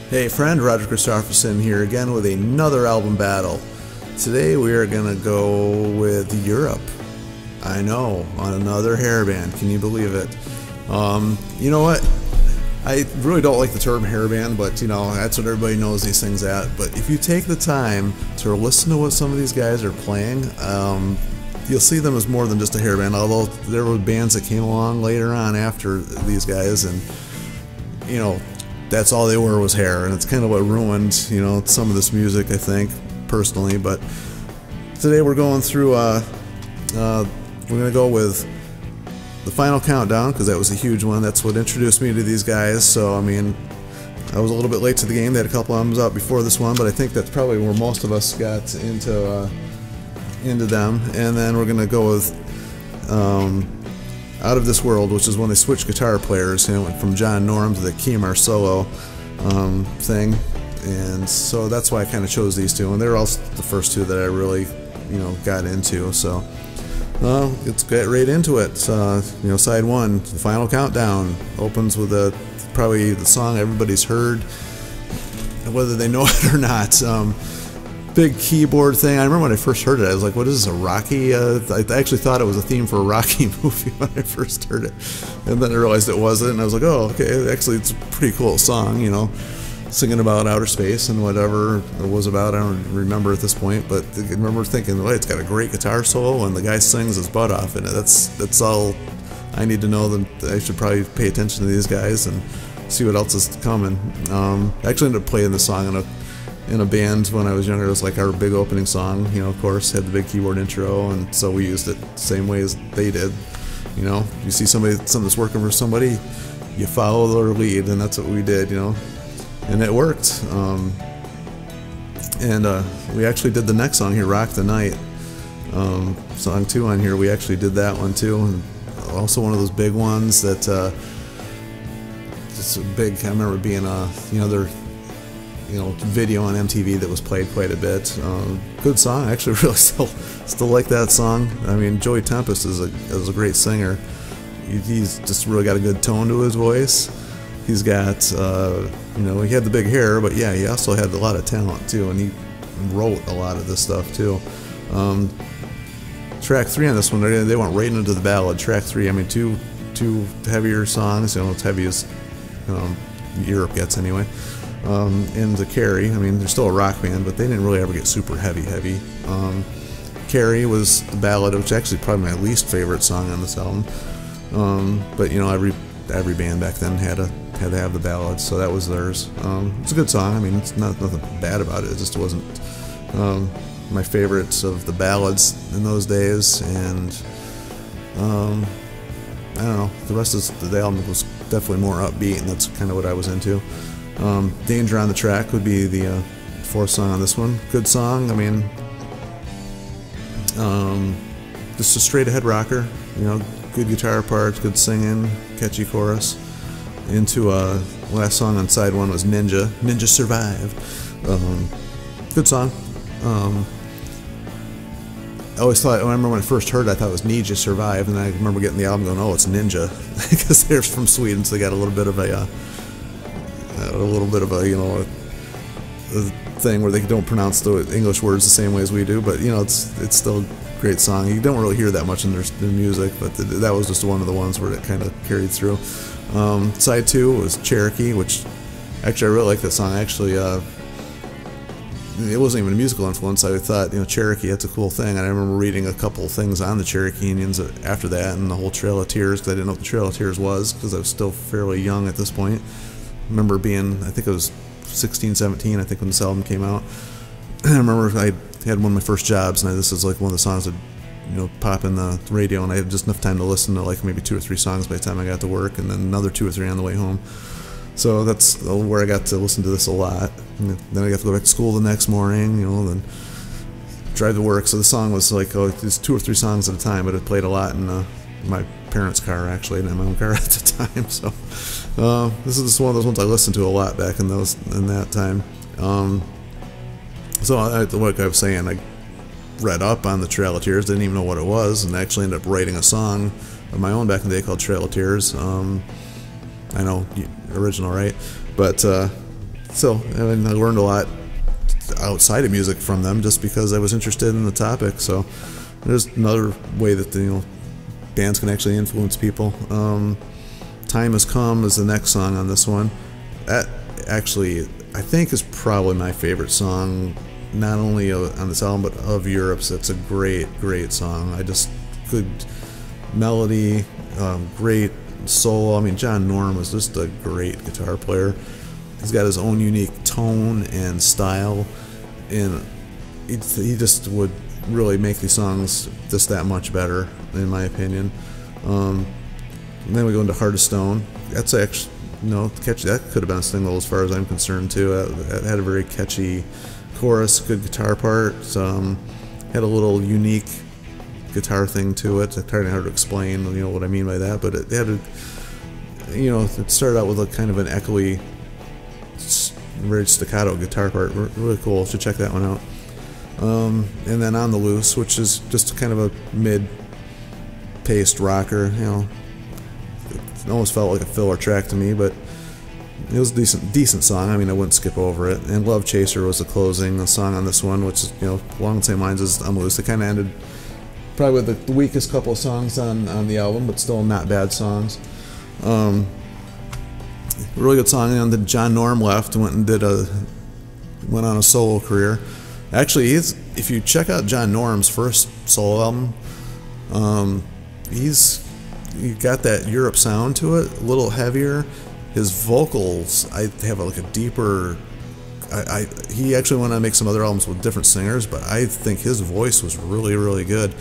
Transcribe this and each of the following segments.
Hey friend, Roger Christopherson here again with another album battle. Today we are going to go with Europe. I know, on another hair band. Can you believe it? You know what? I really don't like the term hair band, but you know, that's what everybody knows these things at. But if you take the time to listen to what some of these guys are playing, you'll see them as more than just a hair band, although there were bands that came along later on after these guys, and you know, that's all they were was hair, and it's kind of what ruined, you know, some of this music, I think, personally. But today we're going through, we're going to go with The Final Countdown, because that was a huge one. That's what introduced me to these guys. So, I mean, I was a little bit late to the game. They had a couple albums out before this one, but I think that's probably where most of us got into them. And then we're going to go with Out of This World, which is when they switched guitar players, you know, went from John Norum to the Key Marcello thing, and so that's why I kind of chose these two, and they're also the first two that I really, you know, got into. So let's get right into it. You know, side one, The Final Countdown, opens with probably the song everybody's heard, whether they know it or not. Big keyboard thing. I remember when I first heard it, I was like, what is this, a Rocky? I actually thought it was a theme for a Rocky movie when I first heard it. And then I realized it wasn't, and I was like, oh, okay, actually it's a pretty cool song, you know, singing about outer space and whatever it was about. I don't remember at this point, but I remember thinking, well, it's got a great guitar solo, and the guy sings his butt off in it. That's all I need to know. That I should probably pay attention to these guys and see what else is coming. I actually ended up playing the song in a band when I was younger. It was like our big opening song, you know, of course, had the big keyboard intro, and so we used it the same way as they did. You know, you see something that's working for somebody, you follow their lead, and that's what we did, you know, and it worked. We actually did the next song here, Rock the Night, song 2 on here. We actually did that one too, and also one of those big ones that just a big, I remember being you know, their video on MTV that was played quite a bit. Good song. I actually really still like that song. I mean, Joey Tempest is a great singer. He's just really got a good tone to his voice. He's got, you know, he had the big hair, but yeah, he also had a lot of talent too, and he wrote a lot of this stuff too. Track 3 on this one, they went right into the ballad. Track 3, I mean, two heavier songs, you know, as heavy as Europe gets anyway. Into Carrie, I mean, they're still a rock band, but they didn't really ever get super heavy. Carrie was the ballad, which is actually probably my least favorite song on this album. But you know, every band back then had to have the ballad, so that was theirs. It's a good song. I mean, it's nothing bad about it. It just wasn't my favorites of the ballads in those days, and I don't know. The rest of the album was definitely more upbeat, and that's kind of what I was into. Danger on the Track would be the fourth song on this one. Good song. I mean, just a straight ahead rocker, you know, good guitar parts, good singing, catchy chorus. Into last song on side 1 was Ninja Survive. Good song. I always thought, I remember when I first heard it, I thought it was Ninja Survive, and I remember getting the album going, oh, it's Ninja, because they're from Sweden, so they got a little bit of a you know, a thing where they don't pronounce the English words the same way as we do, but you know, it's still a great song. You don't really hear that much in their music, but that was just one of the ones where it kind of carried through. Side 2 was Cherokee, which actually I really like that song. Actually, it wasn't even a musical influence. I thought, you know, Cherokee, that's a cool thing, and I remember reading a couple things on the Cherokee Indians after that, and the whole Trail of Tears, because I didn't know what the Trail of Tears was, because I was still fairly young at this point. I remember being, I think it was 16, 17, I think, when this album came out. I remember I had one of my first jobs, and this is like one of the songs that, you know, pop in the radio, and I had just enough time to listen to like maybe 2 or 3 songs by the time I got to work, and then another 2 or 3 on the way home. So that's where I got to listen to this a lot. And then I got to go back to school the next morning, you know, then drive to work. So the song was like, oh, it's 2 or 3 songs at a time, but it played a lot in my parents' car, actually, and in my own car at the time. So this is just one of those ones I listened to a lot back in that time. So like I was saying, I read up on the Trail of Tears, didn't even know what it was, and actually ended up writing a song of my own back in the day called Trail of Tears. I know, original, right? But So I mean, I learned a lot outside of music from them just because I was interested in the topic. So there's another way that bands can actually influence people. Time Has Come is the next song on this one. That actually, I think, is probably my favorite song, not only on this album but of Europe's. It's a great song. Good melody, great solo. I mean, John Norum is just a great guitar player. He's got his own unique tone and style, and he just would really make these songs just that much better, in my opinion. And then we go into Heart of Stone. That's actually, catchy. That could have been a single as far as I'm concerned too. It had a very catchy chorus, good guitar parts, had a little unique guitar thing to it. It's kind of hard to explain, what I mean by that, but it had it started out with a kind of an echoey, very staccato guitar part. Really cool. Should check that one out. And then On the Loose, which is just kind of a mid-paced rocker. It almost felt like a filler track to me, but it was a decent song. I mean, I wouldn't skip over it. And Love Chaser was the closing song on this one, which is along the same lines as On the Loose. It kind of ended probably with the weakest couple of songs on the album, but still not bad songs. Really good song. And then John Norum left, went on a solo career. Actually, if you check out John Norum's first solo album, he got that Europe sound to it, a little heavier. His vocals, I have like a deeper. He actually went on to make some other albums with different singers, but I think his voice was really good.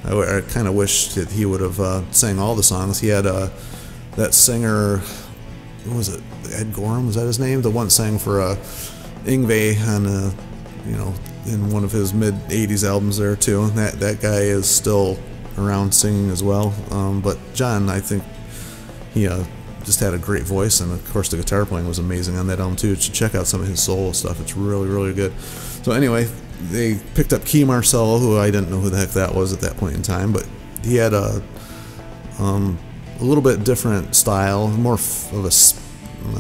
I kind of wish that he would have sang all the songs. He had that singer, what was it? Ed Gorham, was that his name? The one that sang for Yngwie on in one of his mid '80s albums there too. And that guy is still around singing as well. But John, I think he just had a great voice, and of course the guitar playing was amazing on that album too. You should check out some of his solo stuff. It's really good. So anyway, they picked up Kee Marcello, who I didn't know who the heck that was at that point in time, but he had a little bit different style, more of a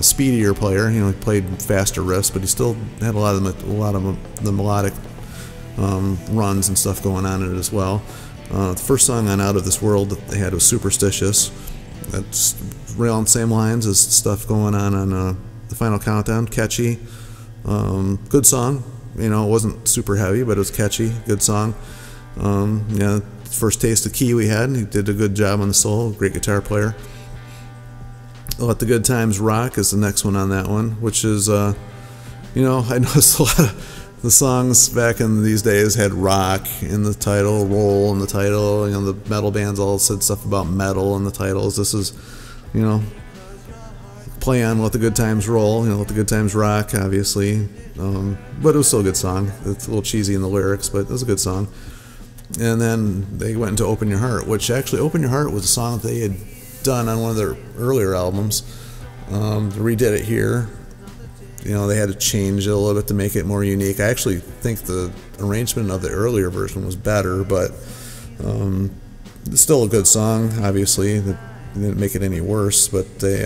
speedier player. He played faster riffs, but he still had a lot of the melodic runs and stuff going on in it as well. The first song on Out of This World that they had was Superstitious. That's right on the same lines as stuff going on The Final Countdown. Catchy, good song. It wasn't super heavy, but it was catchy, good song. First taste of Kee we had, and he did a good job on the solo. Great guitar player. Let the Good Times Rock is the next one on that one, which is, I noticed a lot of the songs back in these days had rock in the title, roll in the title. The metal bands all said stuff about metal in the titles. This is, play on Let the Good Times Roll, Let the Good Times Rock, obviously. But it was still a good song. It's a little cheesy in the lyrics, but it was a good song. And then they went into Open Your Heart, which actually, Open Your Heart was a song that they had done on one of their earlier albums. They redid it here. They had to change it a little bit to make it more unique. I actually think the arrangement of the earlier version was better, but it's still a good song, obviously. It didn't make it any worse, but they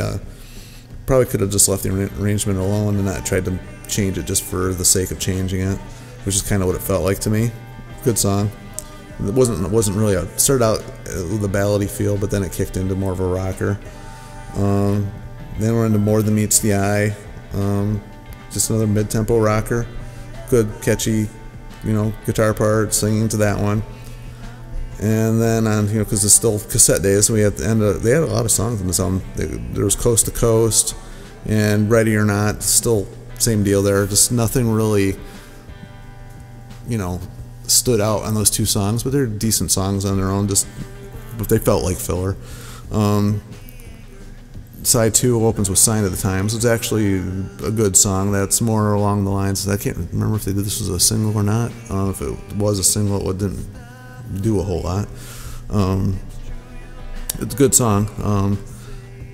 probably could have just left the arrangement alone and not tried to change it just for the sake of changing it, which is kind of what it felt like to me. Good song. It wasn't really started out with a ballady feel, but then it kicked into more of a rocker. Then we're into More Than Meets the Eye. Just another mid-tempo rocker. Good, catchy, guitar part, singing to that one. And then on, because it's still cassette days, so we had the end of, they had a lot of songs in this album. There was Coast to Coast and Ready or Not. Still same deal there. Just nothing really, stood out on those two songs, but they're decent songs on their own. But they felt like filler. Side 2 opens with Sign of the Times. It's actually a good song. That's more along the lines. I can't remember if they did this as a single or not. If it was a single, it didn't do a whole lot. It's a good song.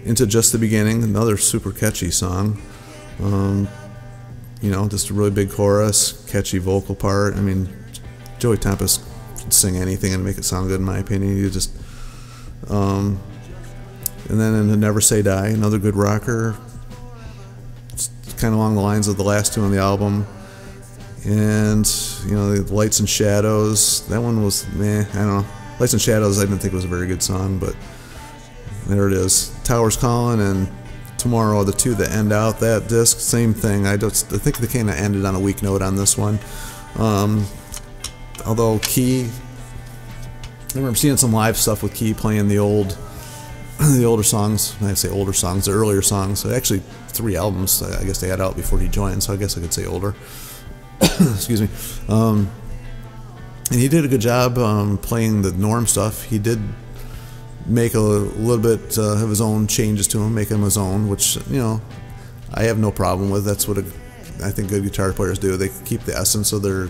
Into Just the Beginning, another super catchy song. Just a really big chorus, catchy vocal part. I mean, Joey Tempest could sing anything and make it sound good, in my opinion. You just, and then in Never Say Die, another good rocker. It's kind of along the lines of the last two on the album. And the Lights and Shadows, that one was meh. I don't know. Lights and Shadows, I didn't think it was a very good song, but there it is. Towers Calling and Tomorrow, the two that end out that disc, same thing. I think they kind of ended on a weak note on this one. Although Key, I remember seeing some live stuff with Key playing the older songs. I say older songs, the earlier songs. So actually, 3 albums I guess they had out before he joined, so I guess I could say older. Excuse me. And he did a good job playing the Norm stuff. He did make a little bit of his own changes to him, make him his own, which I have no problem with. That's what I think good guitar players do. They keep the essence of the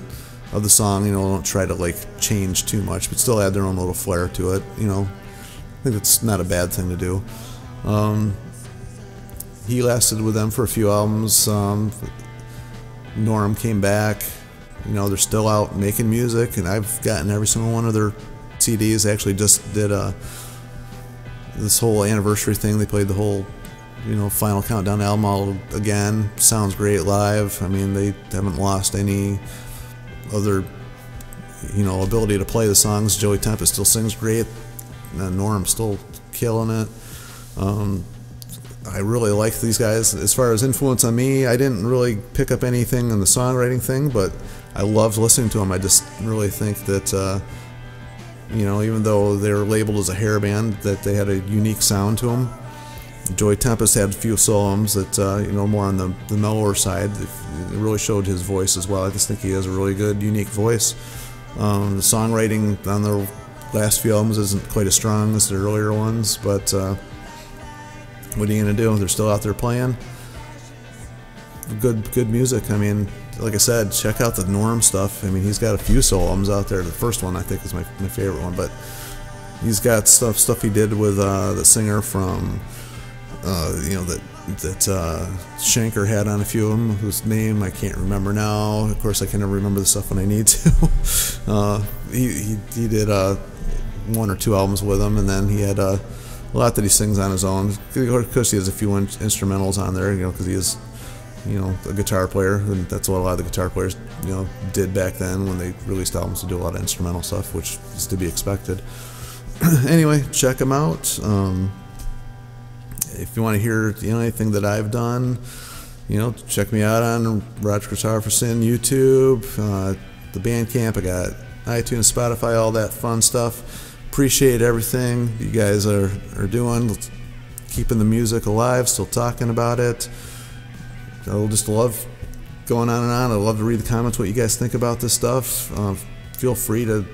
song. Don't try to like change too much, but still add their own little flair to it. I think that's not a bad thing to do. He lasted with them for a few albums. Norm came back. They're still out making music, and I've gotten every single one of their CDs. They actually just did this whole anniversary thing. They played the whole Final Countdown album all again. Sounds great live. I mean, they haven't lost any other ability to play the songs. Joey Tempest still sings great. Norm's still killing it. I really like these guys. As far as influence on me, I didn't really pick up anything in the songwriting thing, but I loved listening to them. I just really think that even though they were labeled as a hair band, that they had a unique sound to them. Joey Tempest had a few songs that more on the mellower side. It really showed his voice as well. I just think he has a really good, unique voice. The songwriting on their last few albums isn't quite as strong as the earlier ones, but what are you gonna do? They're still out there playing good music. I mean, like I said, check out the Norm stuff. I mean, he's got a few solo albums out there. The first one I think is my favorite one, but he's got stuff he did with the singer from that Schenker had on a few of them, whose name I can't remember now. Of course, I can never remember the stuff when I need to. He did 1 or 2 albums with him, and then he had a lot that he sings on his own. Of course, he has a few instrumentals on there, because he is a guitar player, and that's what a lot of the guitar players did back then when they released albums, to do a lot of instrumental stuff, which is to be expected. Anyway, check him out. If you want to hear anything that I've done, check me out on Roger Guitar for Sin YouTube, the Bandcamp. I got iTunes, Spotify, all that fun stuff. Appreciate everything you guys are doing, keeping the music alive, still talking about it. I just love going on and on. I love to read the comments, what you guys think about this stuff. Feel free to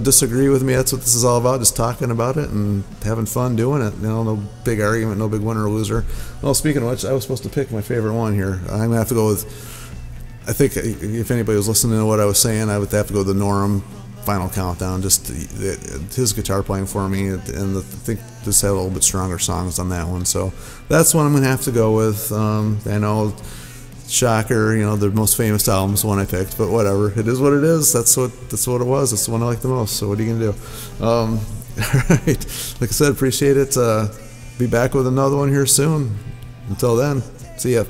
disagree with me. That's what this is all about, just talking about it and having fun doing it. No big argument, no big winner or loser. Well, speaking of which, I was supposed to pick my favorite one here. I'm going to have to go with, I think if anybody was listening to what I was saying, I would have to go with the Norm Final Countdown. Just his guitar playing for me, and I think this had a little bit stronger songs on that one. So that's what I'm going to have to go with. I know, shocker, the most famous album's the one I picked, but whatever. It is what it is. That's what it was. It's the one I like the most. So what are you gonna do? All right. Like I said, appreciate it. Be back with another one here soon. Until then, see ya.